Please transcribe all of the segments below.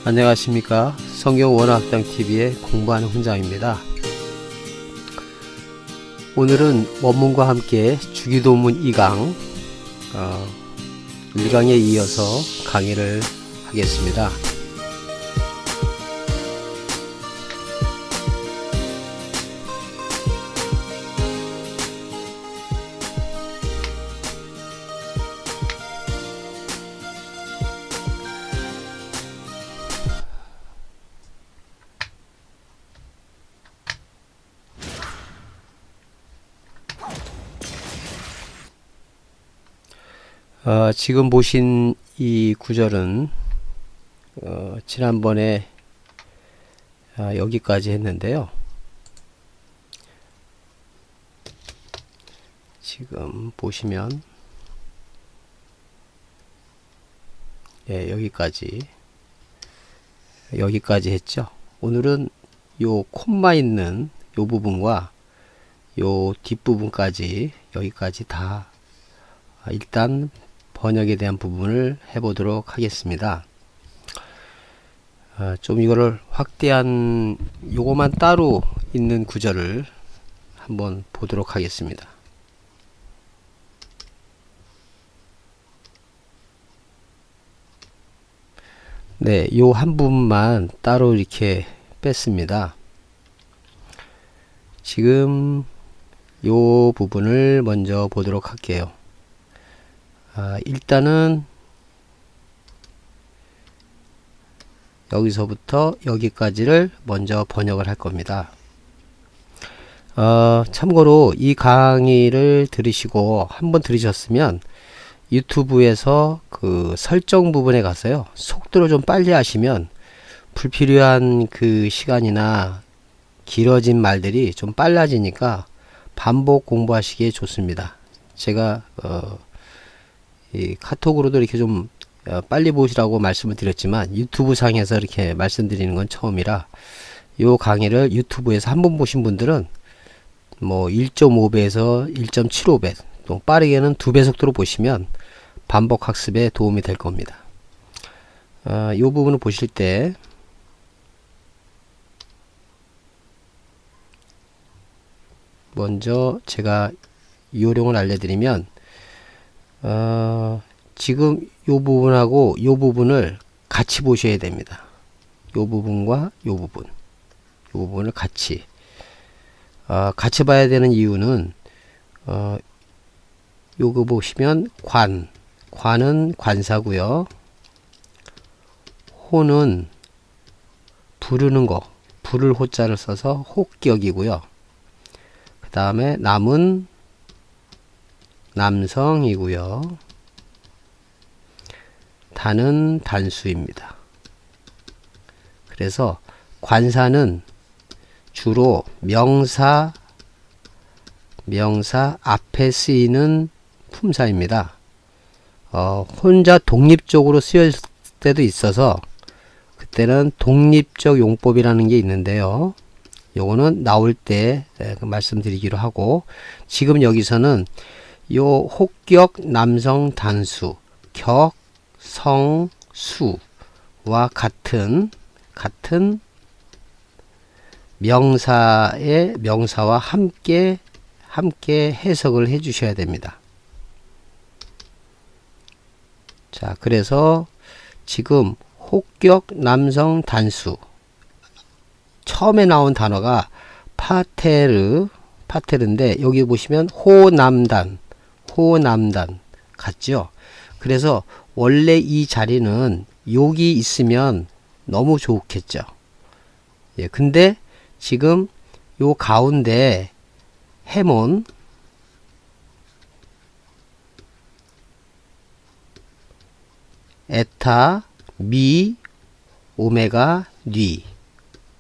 안녕하십니까. 성경원어학당TV의 공부하는 훈장입니다. 오늘은 원문과 함께 주기도문 2강 1강에 이어서 강의를 하겠습니다. 지금 보신 이 구절은 지난번에 여기까지 했는데요. 지금 보시면 여기까지 했죠. 오늘은 요 콤마 있는 요 부분과 요 뒷부분까지 여기까지 다 일단 번역에 대한 부분을 해보도록 하겠습니다. 좀 이거를 확대한 요거만 따로 있는 구절을 한번 보도록 하겠습니다. 네, 요 한 부분만 따로 이렇게 뺐습니다. 지금 요 부분을 먼저 보도록 할게요. 일단은 여기서부터 여기까지를 먼저 번역을 할 겁니다. 참고로 이 강의를 들으시고 한번 들으셨으면 유튜브에서 그 설정 부분에 가서요, 속도를 좀 빨리 하시면 불필요한 그 시간이나 길어진 말들이 좀 빨라지니까 반복 공부하시기에 좋습니다. 제가 이 카톡으로도 이렇게 좀 빨리 보시라고 말씀을 드렸지만 유튜브 상에서 이렇게 말씀드리는 건 처음이라, 요 강의를 유튜브에서 한 번 보신 분들은 뭐 1.5배에서 1.75배 또 빠르게는 2배 속도로 보시면 반복 학습에 도움이 될 겁니다. 요 부분을 보실 때 먼저 제가 요령을 알려드리면, 지금 요 부분하고 요 부분을 같이 보셔야 됩니다. 요 부분과 요 부분을 같이 봐야 되는 이유는, 요거 보시면 관은 관사고요. 호는 부르는 거, 부를 호자를 써서 호격이고요. 그 다음에 남은 남성이고요. 단은 단수입니다. 그래서 관사는 주로 명사 앞에 쓰이는 품사입니다. 혼자 독립적으로 쓰일 때도 있어서 그때는 독립적 용법이라는 게 있는데요. 요거는 나올 때 말씀드리기로 하고, 지금 여기서는 요 혹격 남성 단수 격 성 수와 같은 명사의 명사와 함께 해석을 해 주셔야 됩니다. 자, 그래서 지금 혹격 남성 단수 처음에 나온 단어가 파테르인데 여기 보시면 호남단 같죠? 그래서 원래 이 자리는 여기 있으면 너무 좋겠죠. 근데 지금 요 가운데 해몬 에타 미 오메가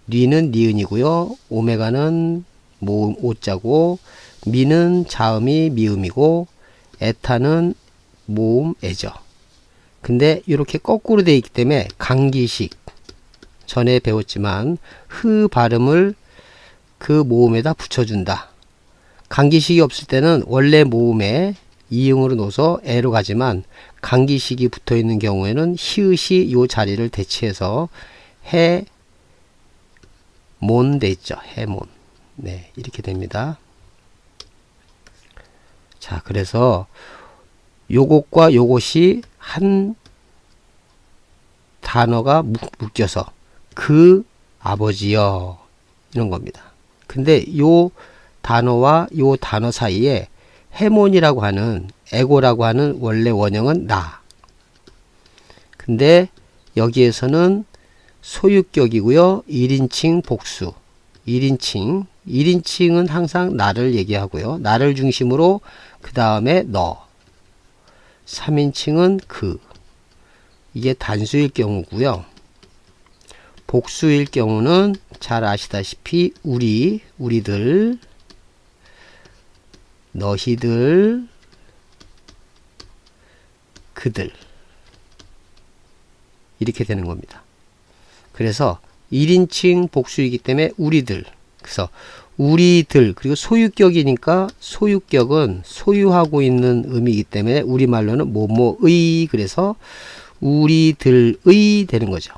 뉘는 니은이고요. 오메가는 모음 오자고, 미는 자음이 미음이고, 에타는 모음 애죠. 근데 이렇게 거꾸로 되어 있기 때문에 강기식, 전에 배웠지만 흐 발음을 그 모음에다 붙여준다. 강기식이 없을 때는 원래 모음에 이응으로 넣어서 애로 가지만, 강기식이 붙어 있는 경우에는 히읗이 요 자리를 대체해서 해몬 돼 있죠. 해몬. 네, 이렇게 됩니다. 자, 그래서 요것과 요것이 한 단어가 묶여서 그 아버지여 이런 겁니다. 근데 요 단어와 요 단어 사이에 해몬이라고 하는 에고라고 하는 원래 원형은 나. 근데 여기에서는 소유격이고요. 1인칭 복수. 1인칭은 항상 나를 얘기하고요. 나를 중심으로 그 다음에 너. 3인칭은 그. 이게 단수일 경우고요. 복수일 경우는 잘 아시다시피 우리, 우리들, 너희들, 그들 이렇게 되는 겁니다. 그래서 1인칭 복수이기 때문에 우리들. 그래서 우리들 그리고 소유격이니까 소유격은 소유하고 있는 의미이기 때문에 우리말로는 뭐뭐의 그래서 우리들의 되는 거죠.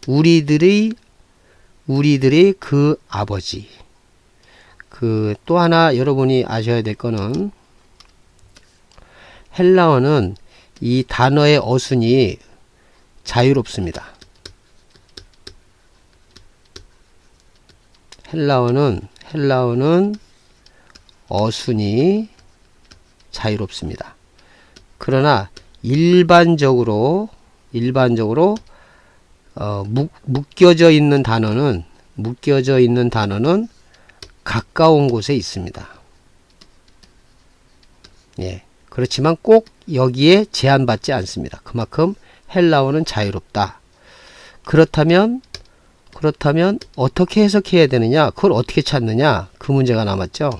우리들의 그 아버지. 그 또 하나 여러분이 아셔야 될 거는 헬라어는 이 단어의 어순이 자유롭습니다. 헬라어는 어순이 자유롭습니다. 그러나 일반적으로 묶여져 있는 단어는 가까운 곳에 있습니다. 예. 그렇지만 꼭 여기에 제한받지 않습니다. 그만큼 헬라어는 자유롭다. 그렇다면 어떻게 해석해야 되느냐? 그걸 어떻게 찾느냐? 그 문제가 남았죠.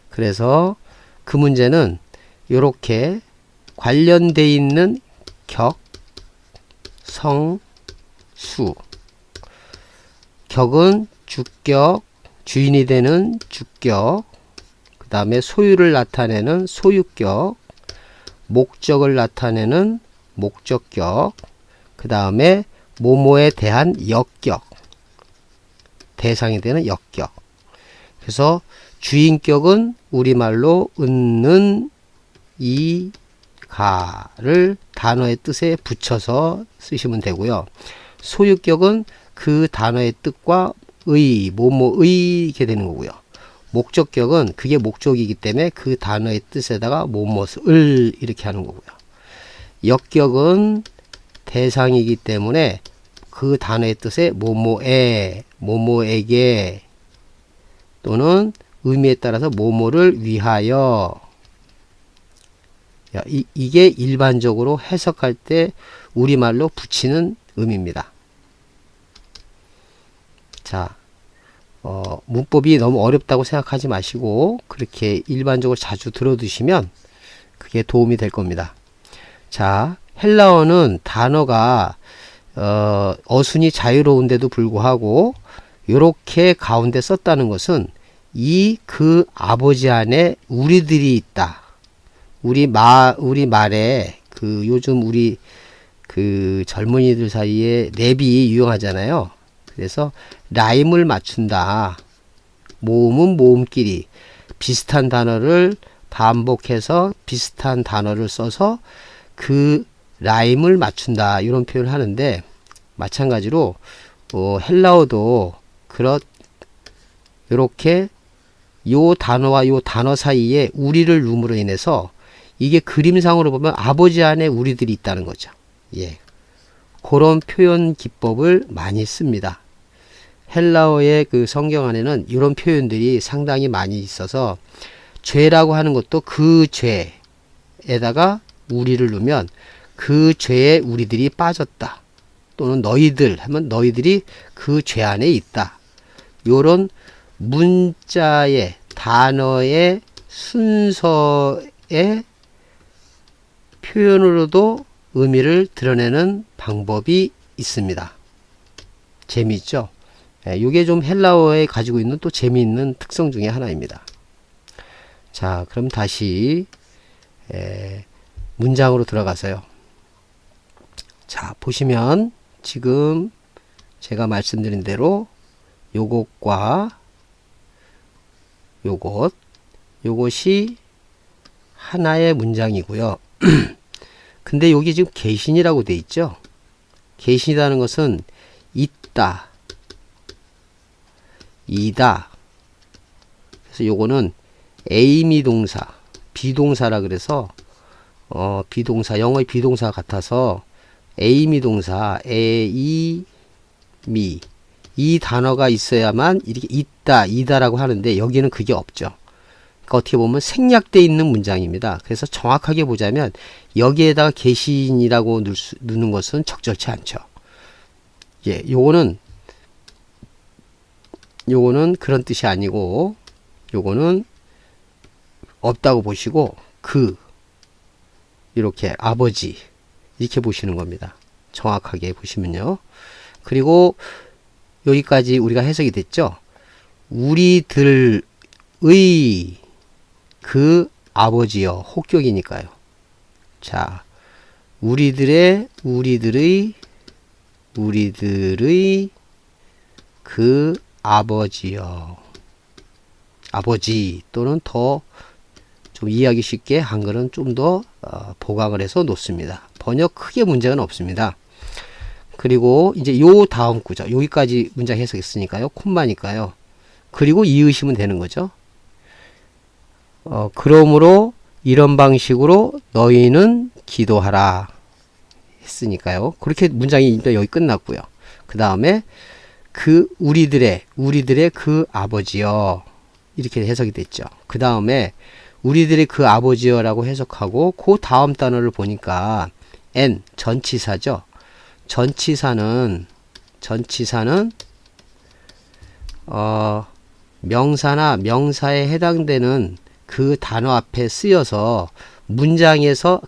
그래서 그 문제는 이렇게 관련되어 있는 격, 성, 수. 격은 주격, 주인이 되는 주격, 그 다음에 소유를 나타내는 소유격, 목적을 나타내는 목적격, 그 다음에 뭐뭐에 대한 역격, 대상이 되는 역격. 그래서 주인격은 우리말로 은는 이 가를 단어의 뜻에 붙여서 쓰시면 되고요. 소유격은 그 단어의 뜻과 의, 뭐뭐의 이렇게 되는 거고요. 목적격은 그게 목적이기 때문에 그 단어의 뜻에다가 뭐뭐을 이렇게 하는 거고요. 역격은 대상이기 때문에 그 단어의 뜻에 뭐뭐에, 뭐뭐에게 또는 의미에 따라서 뭐뭐를 위하여. 이게 일반적으로 해석할 때 우리말로 붙이는 의미입니다. 자, 문법이 너무 어렵다고 생각하지 마시고 그렇게 일반적으로 자주 들어두시면 그게 도움이 될 겁니다. 자, 헬라어는 단어가 어순이 자유로운데도 불구하고 이렇게 가운데 썼다는 것은 그 아버지 안에 우리들이 있다. 우리 말에 그 요즘 우리 그 젊은이들 사이에 랩이 유용하잖아요. 그래서 라임을 맞춘다. 모음은 모음끼리 비슷한 단어를 반복해서 비슷한 단어를 써서 그 라임을 맞춘다. 이런 표현을 하는데 마찬가지로 헬라어도 이렇게 요 단어와 요 단어 사이에 우리를 num으로 인해서 이게 그림상으로 보면 아버지 안에 우리들이 있다는 거죠. 예. 그런 표현 기법을 많이 씁니다. 헬라어의 그 성경 안에는 이런 표현들이 상당히 많이 있어서 죄라고 하는 것도 그 죄에다가 우리를 넣으면 그 죄에 우리들이 빠졌다. 또는 너희들 하면 너희들이 그 죄 안에 있다. 요런 문자의 단어의 순서의 표현으로도 의미를 드러내는 방법이 있습니다. 재미있죠? 이게 좀 헬라어에 가지고 있는 또 재미있는 특성 중에 하나입니다. 자, 그럼 다시 문장으로 들어가서요. 자, 보시면 지금 제가 말씀드린 대로 요것과 요것이 하나의 문장이고요. 근데 여기 지금 계신이라고 돼 있죠. 계신이라는 것은 있다, 이다. 그래서 요거는 에이미 동사, 비동사라 그래서 비동사, 영어의 비동사 같아서 에이미 동사, 에이미, 이 단어가 있어야만 이렇게 있다, 이다라고 하는데 여기는 그게 없죠. 그러니까 어떻게 보면 생략되어 있는 문장입니다. 그래서 정확하게 보자면 여기에다가 계신이라고 넣는 것은 적절치 않죠. 예, 요거는 그런 뜻이 아니고 요거는 없다고 보시고 이렇게 아버지 이렇게 보시는 겁니다. 정확하게 보시면요. 그리고 여기까지 우리가 해석이 됐죠. 우리들의 그 아버지여, 혹격이니까요. 자, 우리들의 그 아버지여. 아버지 또는 더 좀 이해하기 쉽게 한글은 좀 더 보강을 해서 놓습니다. 번역 크게 문제는 없습니다. 그리고 이제 요 다음 구절, 여기까지 문장 해석했으니까요. 콤마니까요. 그리고 이으시면 되는 거죠. 그러므로 이런 방식으로 너희는 기도하라 했으니까요. 그렇게 문장이 일단 여기 끝났고요. 그 다음에 우리들의 그 아버지여 이렇게 해석이 됐죠. 그 다음에 우리들의 그 아버지여라고 해석하고 그 다음 단어를 보니까 n 전치사죠. 전치사는 명사나 명사에 해당되는 그 단어 앞에 쓰여서 문장에서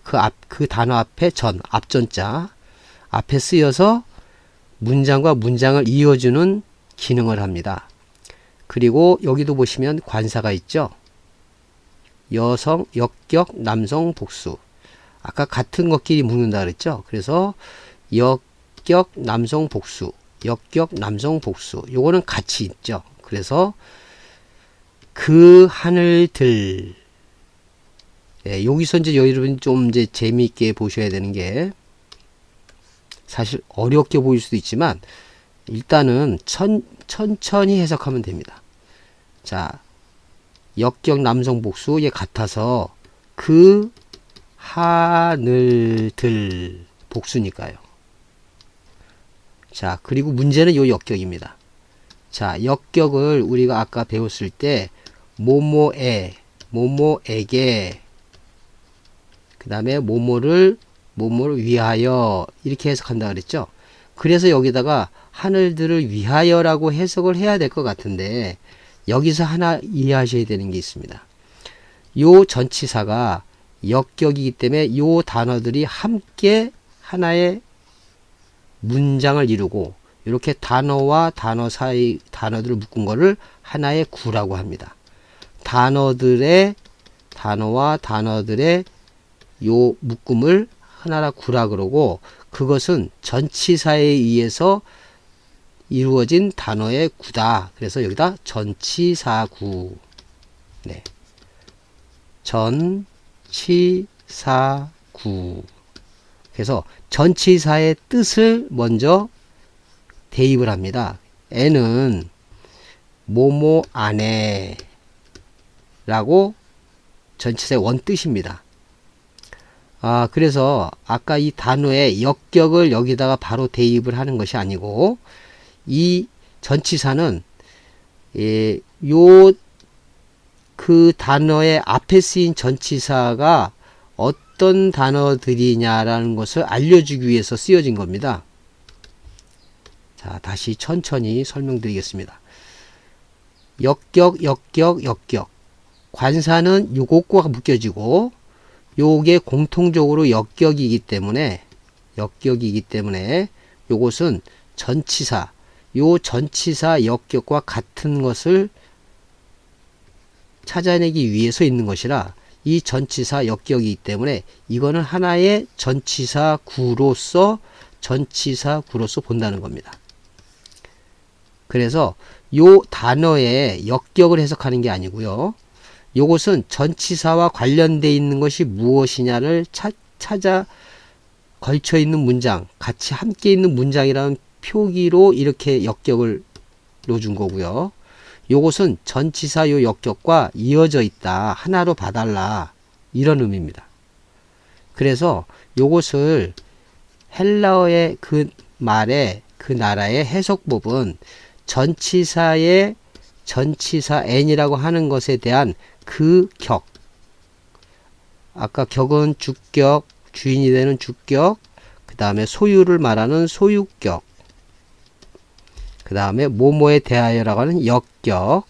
그 단어 앞에 앞전자 앞에 쓰여서 문장과 문장을 이어주는 기능을 합니다. 그리고 여기도 보시면 관사가 있죠. 여성, 역격, 남성, 복수. 아까 같은 것끼리 묶는다 그랬죠. 그래서 역격, 남성, 복수. 역격, 남성, 복수. 요거는 같이 있죠. 그래서 그 하늘들. 예, 여기서 이제 여러분 좀 이제 재미있게 보셔야 되는 게 사실 어렵게 보일 수도 있지만 일단은 천천히 해석하면 됩니다. 자, 역격 남성 복수에 같아서 그 하늘들 복수니까요. 자, 그리고 문제는 요 역격입니다. 자, 역격을 우리가 아까 배웠을 때 뭐뭐에, 뭐뭐에게, 그 다음에 뭐뭐를 위하여 이렇게 해석한다 그랬죠. 그래서 여기다가 하늘들을 위하여라고 해석을 해야 될 것 같은데 여기서 하나 이해하셔야 되는 게 있습니다. 요 전치사가 역격이기 때문에 요 단어들이 함께 하나의 문장을 이루고 이렇게 단어와 단어 사이 단어들을 묶은 거를 하나의 구라고 합니다. 단어와 단어들의 요 묶음을 하나라 구라 그러고 그것은 전치사에 의해서 이루어진 단어의 구다. 그래서 여기다 전치사구. 네. 전치사구. 그래서 전치사의 뜻을 먼저 대입을 합니다. 애는 뭐뭐 안에 라고 전치사의 원뜻입니다. 그래서 아까 이 단어의 역격을 여기다가 바로 대입을 하는 것이 아니고 이 전치사는 그 단어의 앞에 쓰인 전치사가 어떤 단어들이냐라는 것을 알려주기 위해서 쓰여진 겁니다. 자, 다시 천천히 설명드리겠습니다. 역격. 관사는 요것과 묶여지고 요게 공통적으로 역격이기 때문에 요것은 전치사, 요 전치사 역격과 같은 것을 찾아내기 위해서 있는 것이라 이 전치사 역격이기 때문에 이거는 하나의 전치사구로서 본다는 겁니다. 그래서 요 단어의 역격을 해석하는 게 아니고요. 요것은 전치사와 관련되어 있는 것이 무엇이냐를 찾아 걸쳐 있는 문장, 같이 함께 있는 문장이라는 표기로 이렇게 역격을 놓아준 거고요. 요것은 전치사 요 역격과 이어져 있다. 하나로 봐달라. 이런 의미입니다. 그래서 요것을 헬라어의 그 말의 그 나라의 해석법은 전치사의 전치사 n이라고 하는 것에 대한 그 격. 아까 격은 주격, 주인이 되는 주격, 그 다음에 소유를 말하는 소유격, 그 다음에 뭐뭐에 대하여라고 하는 역격,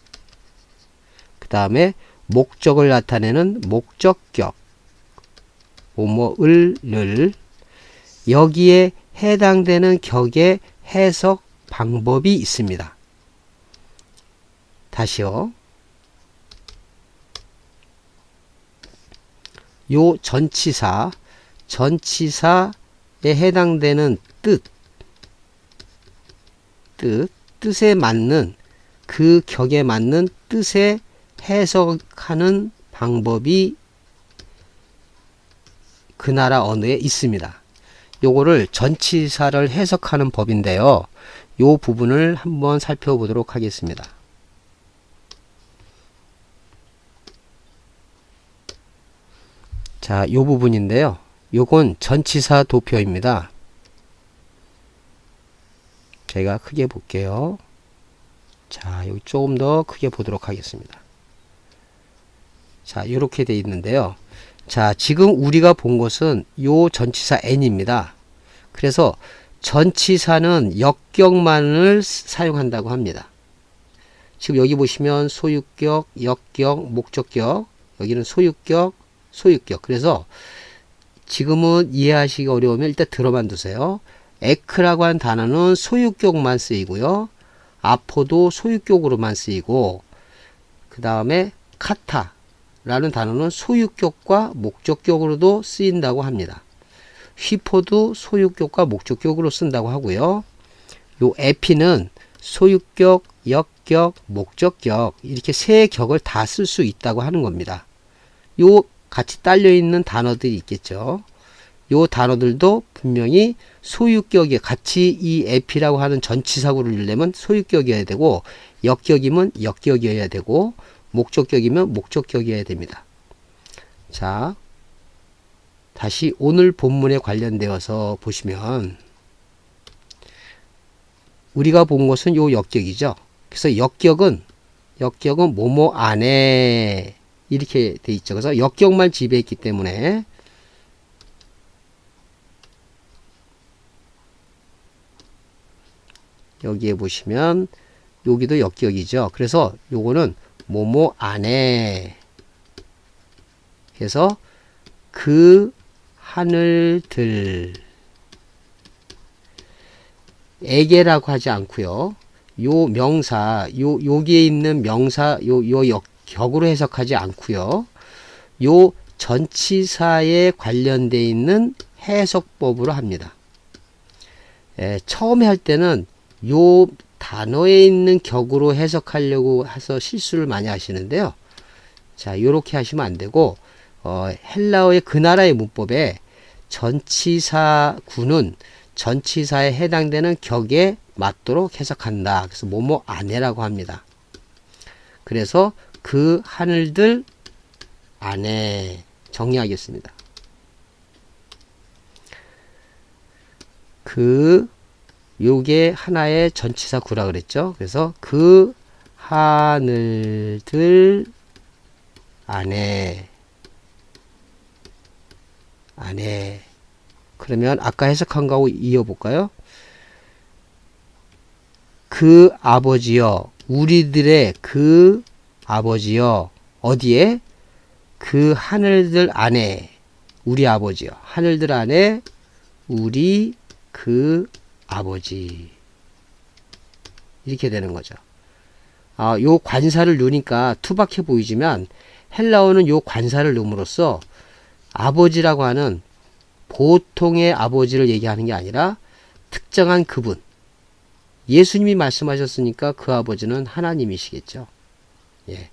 그 다음에 목적을 나타내는 목적격, 뭐뭐을 여기에 해당되는 격의 해석 방법이 있습니다. 다시요. 요 전치사에 해당되는 뜻에 맞는 그 격에 맞는 뜻에 해석하는 방법이 그 나라 언어에 있습니다. 요거를 전치사를 해석하는 법인데요. 요 부분을 한번 살펴보도록 하겠습니다. 자, 요 부분인데요. 요건 전치사 도표입니다. 제가 크게 볼게요. 자, 여기 조금 더 크게 보도록 하겠습니다. 자, 요렇게 돼 있는데요. 자, 지금 우리가 본 것은 요 전치사 n입니다. 그래서 전치사는 역격만을 사용한다고 합니다. 지금 여기 보시면 소유격, 역격, 목적격, 여기는 소유격, 소유격. 그래서 지금은 이해하시기 어려우면 일단 들어만 두세요. 에크라고 하는 단어는 소유격만 쓰이고요. 아포도 소유격으로만 쓰이고, 그 다음에 카타라는 단어는 소유격과 목적격으로도 쓰인다고 합니다. 휘포도 소유격과 목적격으로 쓴다고 하고요. 요 에피는 소유격, 역격, 목적격 이렇게 세 격을 다 쓸 수 있다고 하는 겁니다. 요 같이 딸려 있는 단어들이 있겠죠. 요 단어들도 분명히 소유격에 같이 이 에피라고 하는 전치사구를 이루려면 소유격이어야 되고, 역격이면 역격이어야 되고, 목적격이면 목적격이어야 됩니다. 자, 다시 오늘 본문에 관련되어서 보시면 우리가 본 것은 요 역격이죠. 그래서 역격은 뭐뭐 안에 이렇게 돼 있죠. 그래서 역격만 지배했기 때문에 여기에 보시면 여기도 역격이죠. 그래서 요거는 뭐뭐 안에 해서 그 하늘들 에게라고 하지 않고요. 요 명사 여기에 있는 명사 요 격으로 해석하지 않고요. 요 전치사에 관련되어 있는 해석법으로 합니다. 처음에 할 때는 요 단어에 있는 격으로 해석하려고 해서 실수를 많이 하시는데요. 자, 요렇게 하시면 안 되고, 헬라어의 그 나라의 문법에 전치사구는 전치사에 해당되는 격에 맞도록 해석한다. 그래서 뭐뭐 안에라고 합니다. 그래서 그 하늘들 안에 정리하겠습니다. 요게 하나의 전치사 구라 그랬죠. 그래서 그 하늘들 안에 그러면 아까 해석한 거하고 이어볼까요? 그 아버지여, 우리들의 그 아버지여, 어디에? 그 하늘들 안에, 우리 아버지여, 하늘들 안에 우리 그 아버지. 이렇게 되는 거죠. 요 관사를 넣으니까 투박해 보이지만 헬라어는 요 관사를 넣음으로써 아버지라고 하는 보통의 아버지를 얘기하는 게 아니라 특정한 그분, 예수님이 말씀하셨으니까 그 아버지는 하나님이시겠죠. 예.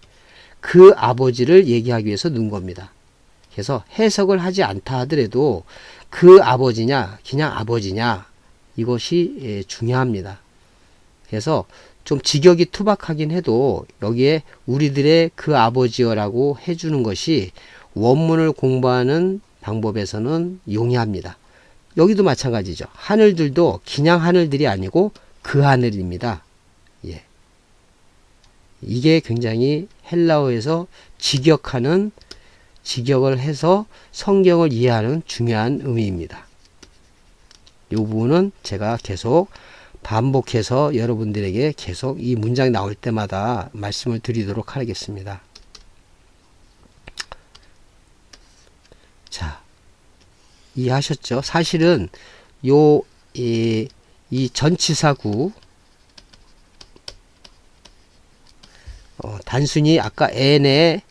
그 아버지를 얘기하기 위해서 넣은 겁니다. 그래서 해석을 하지 않다 하더라도 그 아버지냐 그냥 아버지냐 이것이 중요합니다. 그래서 좀 직역이 투박하긴 해도 여기에 우리들의 그 아버지여라고 해주는 것이 원문을 공부하는 방법에서는 용이합니다. 여기도 마찬가지죠. 하늘들도 그냥 하늘들이 아니고 그 하늘입니다. 예. 이게 굉장히 헬라어에서 직역을 해서 성경을 이해하는 중요한 의미입니다. 이 부분은 제가 계속 반복해서 여러분들에게 계속 이 문장이 나올 때마다 말씀을 드리도록 하겠습니다. 자, 이해하셨죠? 사실은 이 전치사구 단순히 아까 N은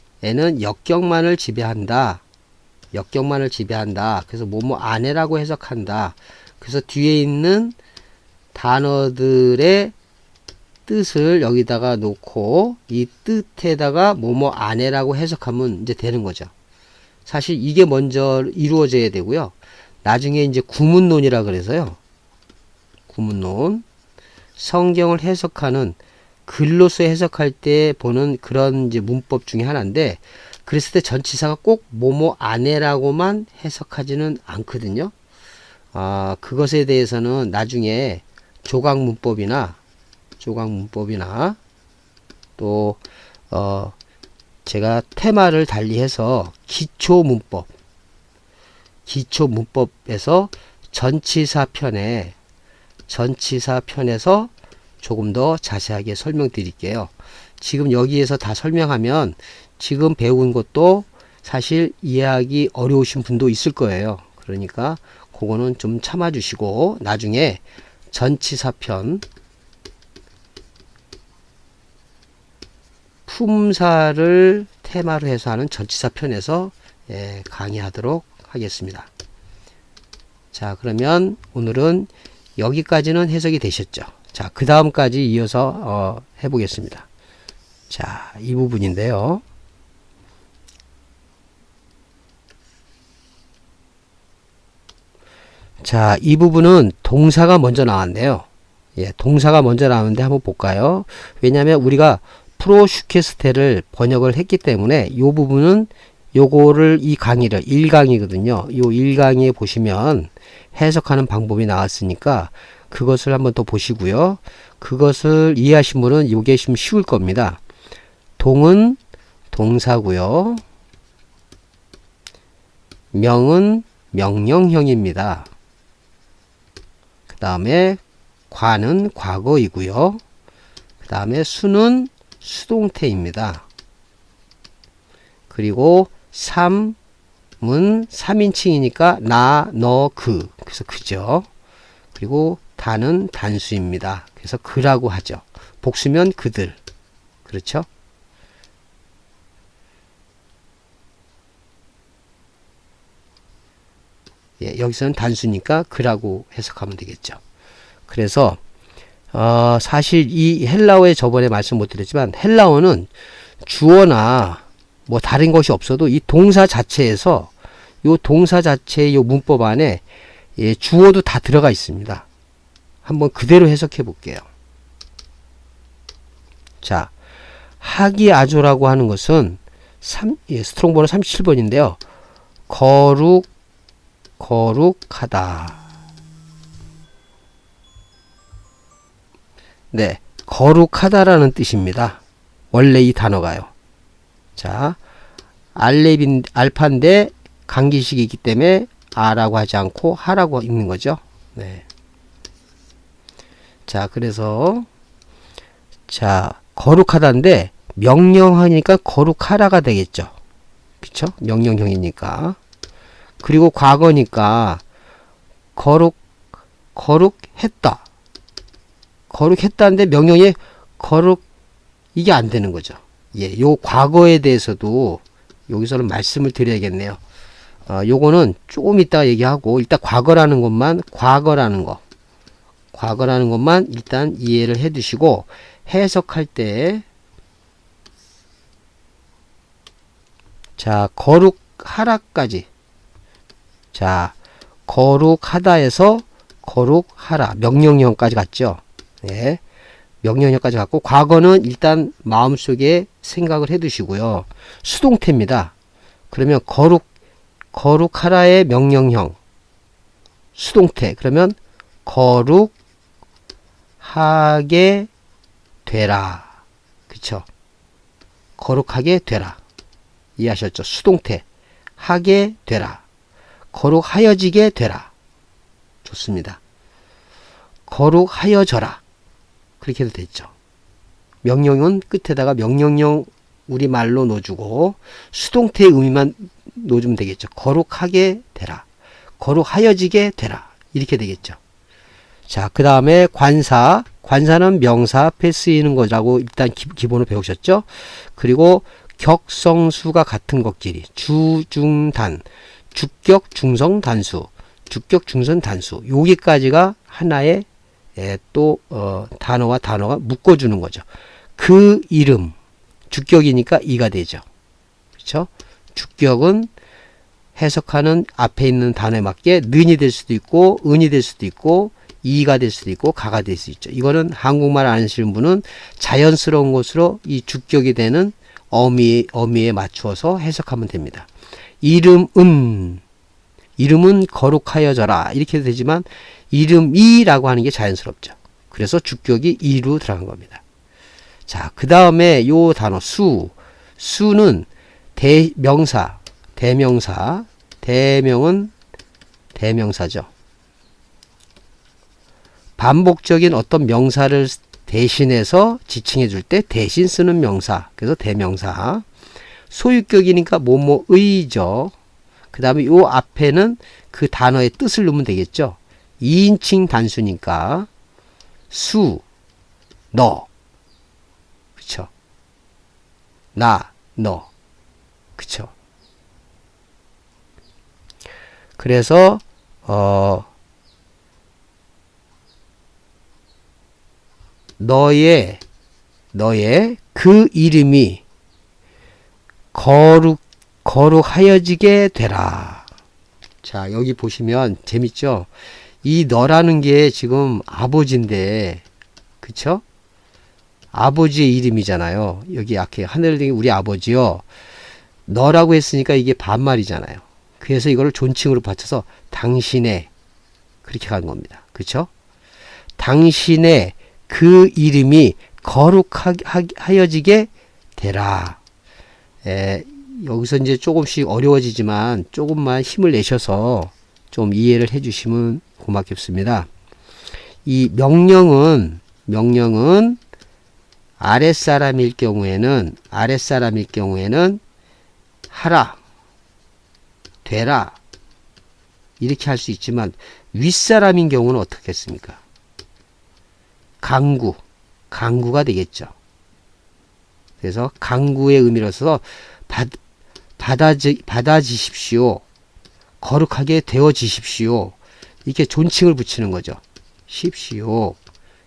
역경만을 지배한다. 그래서 뭐뭐 아내라고 해석한다. 그래서 뒤에 있는 단어들의 뜻을 여기다가 놓고 이 뜻에다가 뭐뭐 아내라고 해석하면 이제 되는 거죠. 사실 이게 먼저 이루어져야 되고요. 나중에 이제 구문론이라 그래서요. 구문론. 성경을 해석하는 글로서 해석할 때 보는 그런 이제 문법 중에 하나인데, 그랬을 때 전치사가 꼭 뭐뭐 아내라고만 해석하지는 않거든요. 그것에 대해서는 나중에 조각 문법이나 또 제가 테마를 달리해서 기초 문법에서 전치사 편에서 조금 더 자세하게 설명드릴게요. 지금 여기에서 다 설명하면 지금 배운 것도 사실 이해하기 어려우신 분도 있을 거예요. 그러니까 그거는 좀 참아주시고 나중에 전치사편 품사를 테마로 해서 하는 전치사편에서 강의하도록 하겠습니다. 자, 그러면 오늘은 여기까지는 해석이 되셨죠? 자, 그 다음까지 이어서 해보겠습니다. 자, 이 부분인데요. 자, 이 부분은 동사가 먼저 나왔네요. 예, 동사가 먼저 나오는데 한번 볼까요? 왜냐하면 우리가 프로슈케스테를 번역을 했기 때문에 이 부분은 요거를 이 강의를 1강이거든요. 요 1강에 보시면 해석하는 방법이 나왔으니까 그것을 한번 더 보시고요. 그것을 이해하신 분은 이게 좀 쉬울 겁니다. 동은 동사고요. 명은 명령형입니다. 그 다음에 과는 과거이고요. 그 다음에 수는 수동태입니다. 그리고 3은 3인칭이니까 나, 너, 그. 그래서 그죠. 그리고 단은 단수입니다. 그래서 그라고 하죠. 복수면 그들. 그렇죠? 예, 여기서는 단수니까 그라고 해석하면 되겠죠. 그래서 사실 이 헬라어에 저번에 말씀 못 드렸지만 헬라어는 주어나 뭐 다른 것이 없어도 이 동사 자체에서 요 동사 자체의 요 문법 안에 주어도 다 들어가 있습니다. 한번 그대로 해석해 볼게요. 자, 하기아조라고 하는 것은 스트롱 번호 37번인데요. 거룩하다. 네, 거룩하다라는 뜻입니다. 원래 이 단어가요. 자, 알파인데 강기식이 있기 때문에 아라고 하지 않고 하라고 읽는 거죠. 네. 자, 그래서 자, 거룩하다인데 명령하니까 거룩하라가 되겠죠. 그쵸? 명령형이니까. 그리고 과거니까 거룩했다. 거룩했다는데 명령에 이게 안 되는 거죠. 예, 요 과거에 대해서도 여기서는 말씀을 드려야겠네요. 요거는 조금 이따 얘기하고 일단 과거라는 것만 과거라는 거. 과거라는 것만 일단 이해를 해 두시고 해석할 때 자, 거룩하라까지. 자, 거룩하다에서 거룩하라. 명령형까지 갔죠. 네. 명령형까지 갔고, 과거는 일단 마음속에 생각을 해 두시고요. 수동태입니다. 그러면 거룩하라의 명령형. 수동태. 그러면 거룩하게 되라. 그쵸? 거룩하게 되라. 이해하셨죠? 수동태. 하게 되라. 거룩하여지게 되라. 좋습니다. 거룩하여져라. 그렇게 해도 됐죠. 명령은 끝에다가 명령형 우리말로 넣어주고 수동태의 의미만 넣어주면 되겠죠. 거룩하게 되라. 거룩하여지게 되라. 이렇게 되겠죠. 자, 그 다음에 관사. 관사는 명사 앞에 쓰이는 거라고 일단 기본으로 배우셨죠. 그리고 격성수가 같은 것끼리 주, 중, 단, 주격, 중성, 단수, 주격, 중성, 단수. 여기까지가 하나의 단어와 단어가 묶어주는 거죠. 그 이름, 주격이니까 이가 되죠. 그렇죠? 주격은 해석하는 앞에 있는 단어에 맞게 는이 될 수도 있고 은이 될 수도 있고 이가 될 수도 있고 가가 될 수 있죠. 이거는 한국말 안 하시는 분은 자연스러운 것으로 이 주격이 되는 어미에 맞추어서 해석하면 됩니다. 이름은 거룩하여져라 이렇게 해도 되지만 이름이라고 하는 게 자연스럽죠. 그래서 주격이 이로 들어간 겁니다. 자, 그 다음에 요 단어 수는 대명사, 대명은 대명사죠. 반복적인 어떤 명사를 대신해서 지칭해 줄 때 대신 쓰는 명사. 그래서 대명사. 소유격이니까 뭐뭐의죠. 그 다음에 요 앞에는 그 단어의 뜻을 넣으면 되겠죠. 2인칭 단수니까 수, 너. 그쵸. 나, 너. 그쵸. 그래서 너의 그 이름이 거룩하여지게 되라. 자, 여기 보시면 재밌죠? 이 너라는 게 지금 아버지인데, 그쵸? 아버지의 이름이잖아요. 여기 앞에 하늘에 우리 아버지요. 너라고 했으니까 이게 반말이잖아요. 그래서 이거를 존칭으로 받쳐서 당신의 그렇게 간 겁니다. 그쵸? 당신의 그 이름이 거룩하여지게 되라. 여기서 이제 조금씩 어려워지지만 조금만 힘을 내셔서 좀 이해를 해 주시면 고맙겠습니다. 이 명령은 아랫사람일 경우에는 하라, 되라 이렇게 할 수 있지만 윗사람인 경우는 어떻겠습니까? 강구가 되겠죠. 그래서 강구의 의미로서 받아지십시오. 거룩하게 되어지십시오. 이렇게 존칭을 붙이는 거죠. 십시오.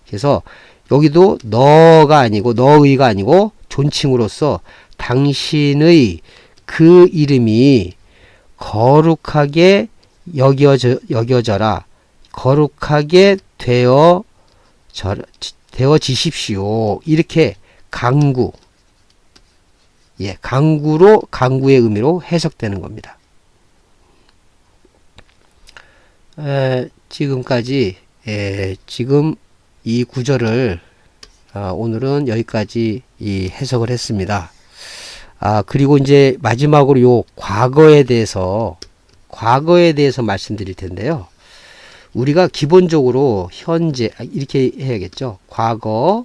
그래서 여기도 너가 아니고 너의가 아니고 존칭으로서 당신의 그 이름이 거룩하게 여겨져라. 거룩하게 되어지십시오. 이렇게 강구의 의미로 해석되는 겁니다. 지금까지 지금 이 구절을 오늘은 여기까지 해석을 했습니다. 그리고 이제 마지막으로 요 과거에 대해서 말씀드릴 텐데요. 우리가 기본적으로 현재 이렇게 해야겠죠. 과거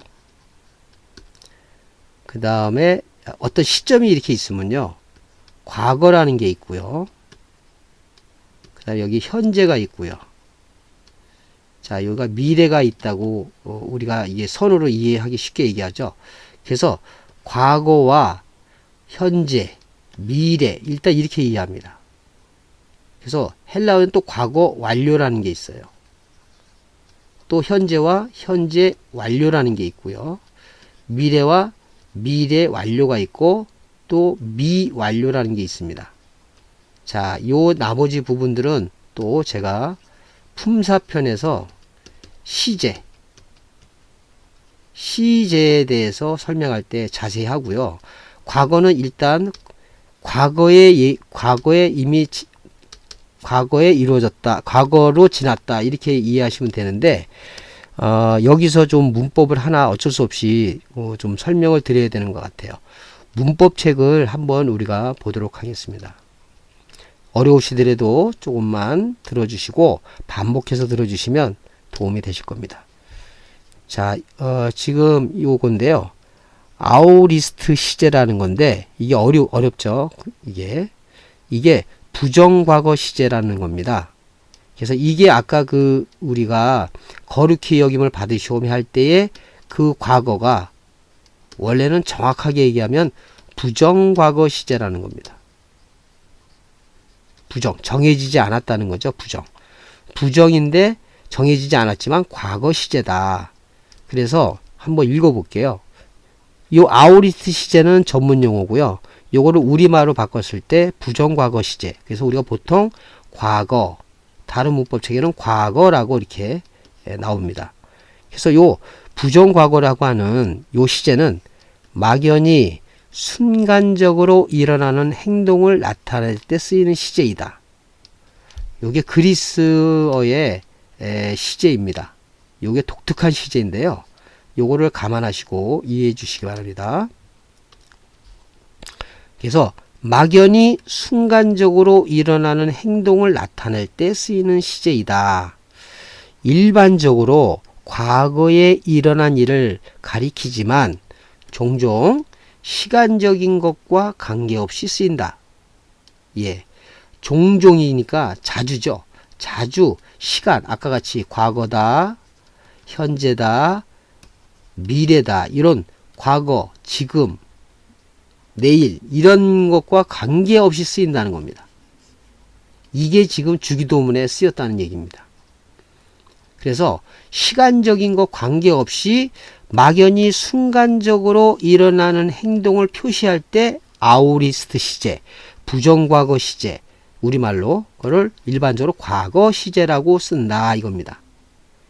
그 다음에 어떤 시점이 이렇게 있으면요. 과거라는 게 있고요. 그 다음에 여기 현재가 있고요. 자, 여기가 미래가 있다고 우리가 이게 선으로 이해하기 쉽게 얘기하죠. 그래서 과거와 현재, 미래 일단 이렇게 이해합니다. 그래서 헬라어는 또 과거 완료라는 게 있어요. 또 현재와 현재 완료라는 게 있고요. 미래와 미래 완료가 있고 또 미완료라는 게 있습니다. 자, 요 나머지 부분들은 또 제가 품사편에서 시제에 대해서 설명할 때 자세히 하고요. 과거는 일단 과거에 이루어졌다, 과거로 지났다, 이렇게 이해하시면 되는데, 여기서 좀 문법을 하나 어쩔 수 없이 좀 설명을 드려야 되는 것 같아요. 문법책을 한번 우리가 보도록 하겠습니다. 어려우시더라도 조금만 들어주시고 반복해서 들어주시면 도움이 되실 겁니다. 자, 지금 요건데요. 아우리스트 시제라는 건데, 이게 어렵죠? 이게 부정과거 시제라는 겁니다. 그래서 이게 아까 우리가 거룩히 여김을 받으시오며 할 때의 그 과거가 원래는 정확하게 얘기하면 부정과거 시제라는 겁니다. 정해지지 않았다는 거죠. 부정인데 정해지지 않았지만 과거 시제다. 그래서 한번 읽어볼게요. 요 아우리스트 시제는 전문 용어고요. 요거를 우리말로 바꿨을 때 부정과거 시제. 그래서 우리가 보통 과거, 다른 문법책에는 과거라고 이렇게 나옵니다. 그래서 요 부정과거라고 하는 요 시제는 막연히 순간적으로 일어나는 행동을 나타낼 때 쓰이는 시제이다. 요게 그리스어의 시제입니다. 요게 독특한 시제인데요. 요거를 감안하시고 이해해 주시기 바랍니다. 그래서 막연히 순간적으로 일어나는 행동을 나타낼 때 쓰이는 시제이다. 일반적으로 과거에 일어난 일을 가리키지만 종종 시간적인 것과 관계없이 쓰인다. 예. 종종이니까 자주죠. 자주 시간, 아까 같이 과거다, 현재다, 미래다, 이런 과거, 지금, 내일, 이런 것과 관계없이 쓰인다는 겁니다. 이게 지금 주기도문에 쓰였다는 얘기입니다. 그래서 시간적인 것 관계없이 막연히 순간적으로 일어나는 행동을 표시할 때 아우리스트 시제, 부정과거 시제, 우리말로 그걸 일반적으로 과거 시제라고 쓴다 이겁니다.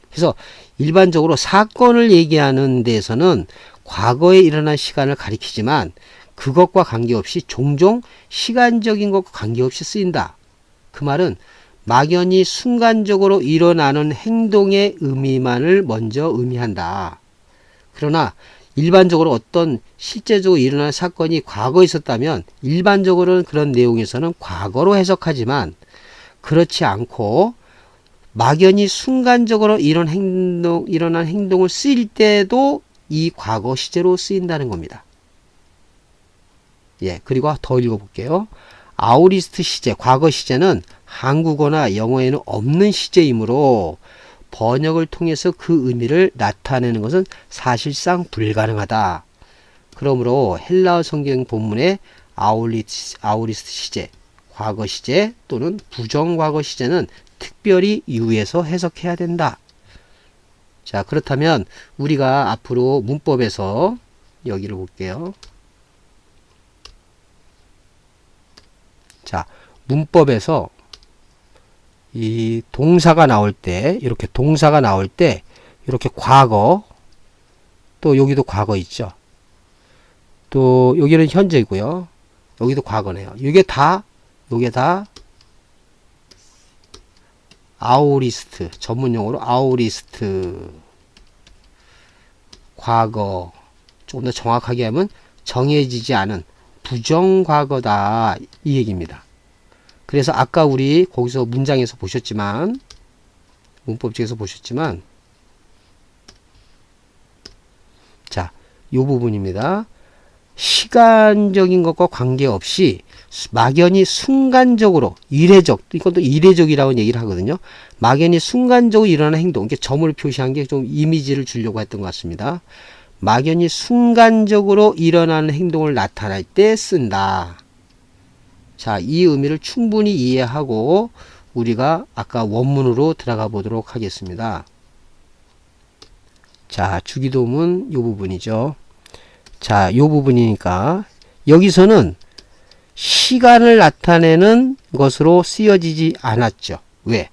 그래서 일반적으로 사건을 얘기하는 데에서는 과거에 일어난 시간을 가리키지만 그것과 관계없이 종종 시간적인 것과 관계없이 쓰인다. 그 말은 막연히 순간적으로 일어나는 행동의 의미만을 먼저 의미한다. 그러나 일반적으로 어떤 실제적으로 일어난 사건이 과거에 있었다면 일반적으로는 그런 내용에서는 과거로 해석하지만 그렇지 않고 막연히 순간적으로 일어난 행동을 쓰일 때도 이 과거 시제로 쓰인다는 겁니다. 예, 그리고 더 읽어볼게요. 아우리스트 시제, 과거 시제는 한국어나 영어에는 없는 시제이므로 번역을 통해서 그 의미를 나타내는 것은 사실상 불가능하다. 그러므로 헬라어 성경 본문의 아우리스트 시제, 과거 시제 또는 부정과거 시제는 특별히 유의해서 해석해야 된다. 자, 그렇다면 우리가 앞으로 문법에서 여기를 볼게요. 자, 문법에서 이 동사가 나올 때, 이렇게 동사가 나올 때, 이렇게 과거, 또 여기도 과거 있죠. 또 여기는 현재고요. 여기도 과거네요. 이게 다 아우리스트, 전문용어로 아우리스트, 과거, 조금 더 정확하게 하면 정해지지 않은 부정과거다 이 얘기입니다. 그래서 아까 우리 거기서 문장에서 보셨지만, 문법책에서 보셨지만, 자, 요 부분입니다. 시간적인 것과 관계없이 막연히 순간적으로 이례적, 이것도 이례적이라고 얘기를 하거든요. 막연히 순간적으로 일어나는 행동, 이게 점을 표시한 게 좀 이미지를 주려고 했던 것 같습니다. 막연히 순간적으로 일어나는 행동을 나타낼 때 쓴다. 자, 이 의미를 충분히 이해하고 우리가 아까 원문으로 들어가 보도록 하겠습니다. 자, 주기도문 요 부분이죠. 자, 요 부분이니까 여기서는 시간을 나타내는 것으로 쓰여지지 않았죠. 왜?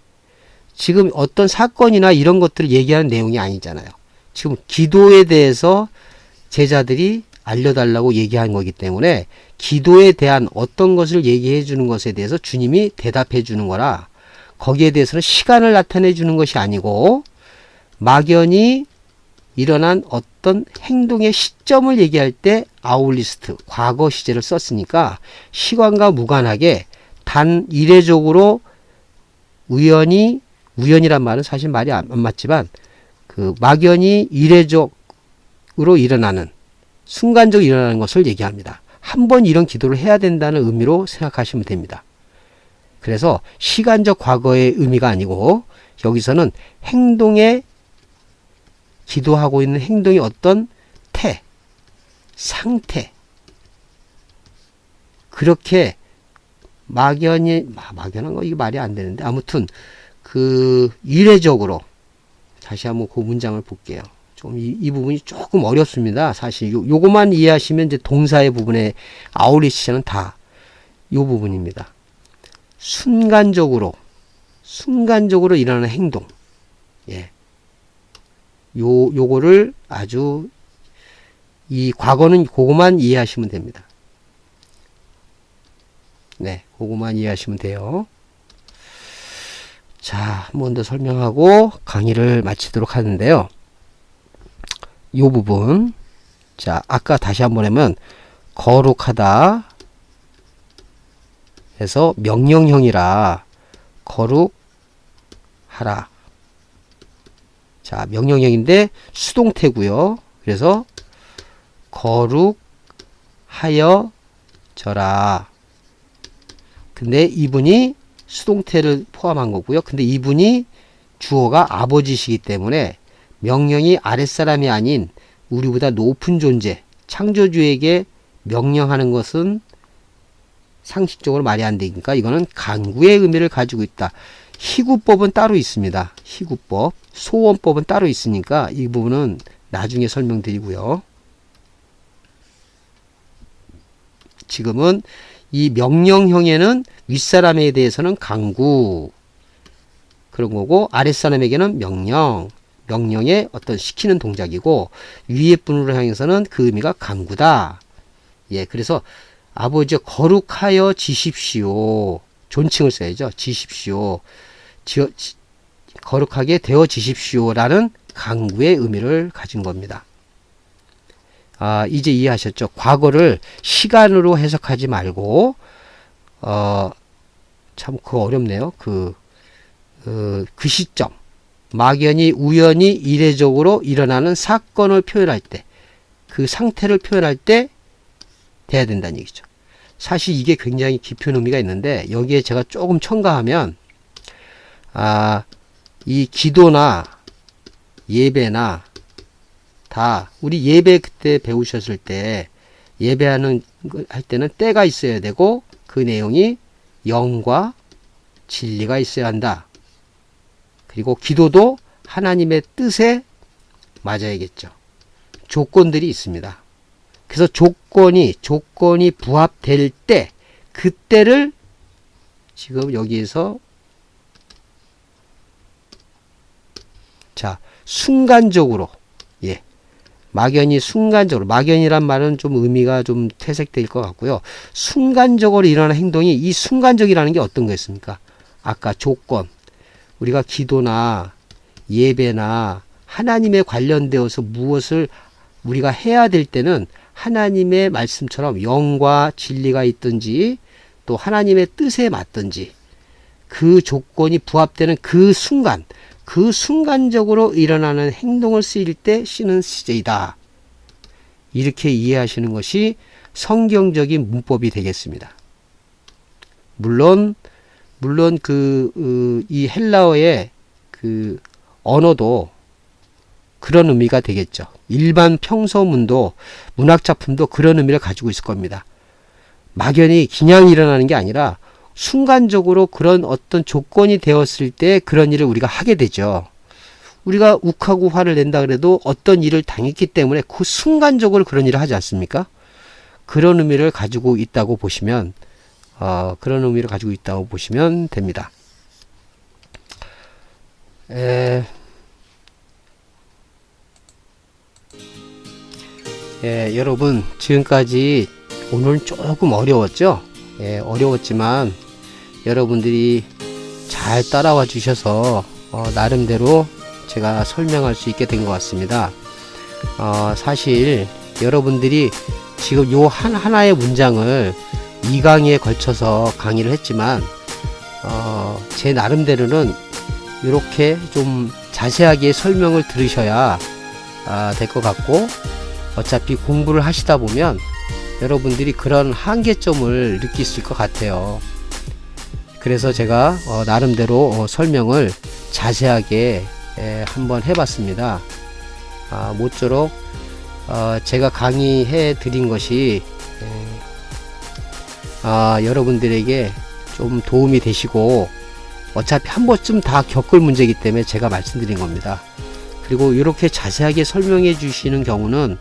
지금 어떤 사건이나 이런 것들을 얘기하는 내용이 아니잖아요. 지금 기도에 대해서 제자들이 알려달라고 얘기한 거기 때문에 기도에 대한 어떤 것을 얘기해 주는 것에 대해서 주님이 대답해 주는 거라 거기에 대해서는 시간을 나타내 주는 것이 아니고 막연히 일어난 어떤 행동의 시점을 얘기할 때 아울리스트, 과거 시제를 썼으니까 시간과 무관하게 단 이례적으로 우연이란 말은 사실 말이 안 맞지만 그 막연히 이례적으로 일어나는 순간적으로 일어나는 것을 얘기합니다. 한번 이런 기도를 해야 된다는 의미로 생각하시면 됩니다. 그래서 시간적 과거의 의미가 아니고 여기서는 행동의 기도하고 있는 행동이 어떤 상태 그렇게 막연한 거 이게 말이 안 되는데 아무튼 그 이례적으로 다시 한번 그 문장을 볼게요. 좀 이 부분이 조금 어렵습니다. 사실 요거만 이해하시면 이제 동사의 부분에 아우리시는 다 요 부분입니다. 순간적으로 일어나는 행동. 예. 요거를 아주 이 과거는 그거만 이해하시면 됩니다. 네, 그거만 이해하시면 돼요. 자, 한 번 더 설명하고 강의를 마치도록 하는데요. 요 부분. 자, 아까 다시 한번 하면 거룩하다 해서 명령형이라 거룩하라. 자, 명령형인데 수동태고요. 그래서 거룩하여 져라. 근데 이분이 수동태를 포함한 거고요. 근데 이분이 주어가 아버지시기 때문에 명령이 아랫사람이 아닌 우리보다 높은 존재, 창조주에게 명령하는 것은 상식적으로 말이 안 되니까 이거는 간구의 의미를 가지고 있다. 희구법은 따로 있습니다. 희구법, 소원법은 따로 있으니까 이 부분은 나중에 설명드리고요. 지금은 이 명령형에는 윗사람에 대해서는 간구 그런 거고 아랫사람에게는 명령의 어떤 시키는 동작이고 위에 분으로 향해서는 그 의미가 간구다. 예, 그래서 아버지 거룩하여 지십시오. 존칭을 써야죠. 지십시오. 거룩하게 되어지십시오라는 간구의 의미를 가진 겁니다. 아, 이제 이해하셨죠? 과거를 시간으로 해석하지 말고 참 그거 어렵네요. 그 시점, 막연히 우연히 이례적으로 일어나는 사건을 표현할 때, 그 상태를 표현할 때 돼야 된다는 얘기죠. 사실 이게 굉장히 깊은 의미가 있는데 여기에 제가 조금 첨가하면 이 기도나 예배나 다 우리 예배 그때 배우셨을 때 예배하는 할 때는 때가 있어야 되고 그 내용이 영과 진리가 있어야 한다. 그리고 기도도 하나님의 뜻에 맞아야겠죠. 조건들이 있습니다. 그래서 조건이 부합될 때 그때를 지금 여기에서 자 순간적으로 막연이란 말은 좀 의미가 좀 퇴색될 것 같고요. 순간적으로 일어나는 행동이 이 순간적이라는 게 어떤 거였습니까? 아까 조건 우리가 기도나 예배나 하나님에 관련되어서 무엇을 우리가 해야 될 때는 하나님의 말씀처럼 영과 진리가 있든지 또 하나님의 뜻에 맞든지 그 조건이 부합되는 그 순간적으로 일어나는 행동을 쓰일 때 쓰는 시제이다. 이렇게 이해하시는 것이 성경적인 문법이 되겠습니다. 물론 이 헬라어의 그 언어도 그런 의미가 되겠죠. 일반 평서문도 문학작품도 그런 의미를 가지고 있을 겁니다. 막연히 그냥 일어나는 게 아니라 순간적으로 그런 어떤 조건이 되었을 때 그런 일을 우리가 하게 되죠. 우리가 욱하고 화를 낸다 그래도 어떤 일을 당했기 때문에 그 순간적으로 그런 일을 하지 않습니까? 그런 의미를 가지고 있다고 보시면 됩니다. 여러분 지금까지 오늘은 조금 어려웠죠? 어려웠지만 여러분들이 잘 따라와 주셔서 나름대로 제가 설명할 수 있게 된 것 같습니다. 사실 여러분들이 지금 요 하나의 문장을 2강의에 걸쳐서 강의를 했지만 제 나름대로는 이렇게 좀 자세하게 설명을 들으셔야 될 것 같고, 어차피 공부를 하시다 보면 여러분들이 그런 한계점을 느끼실 것 같아요. 그래서 제가 나름대로 설명을 자세하게 한번 해봤습니다. 모쪼록 제가 강의해 드린 것이 여러분들에게 좀 도움이 되시고, 어차피 한 번쯤 다 겪을 문제이기 때문에 제가 말씀드린 겁니다. 그리고 이렇게 자세하게 설명해 주시는 경우는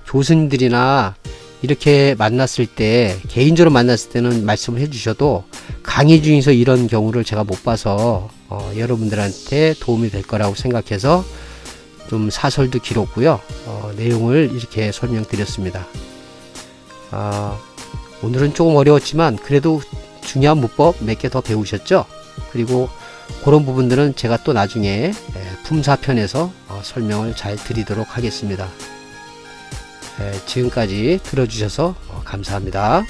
교수님들이나 이렇게 만났을 때, 개인적으로 만났을 때는 말씀을 해 주셔도 강의 중에서 이런 경우를 제가 못 봐서 여러분들한테 도움이 될 거라고 생각해서 좀 사설도 길었고요. 내용을 이렇게 설명드렸습니다. 오늘은 조금 어려웠지만 그래도 중요한 문법 몇 개 더 배우셨죠? 그리고 그런 부분들은 제가 또 나중에 품사편에서 설명을 잘 드리도록 하겠습니다. 지금까지 들어주셔서 감사합니다.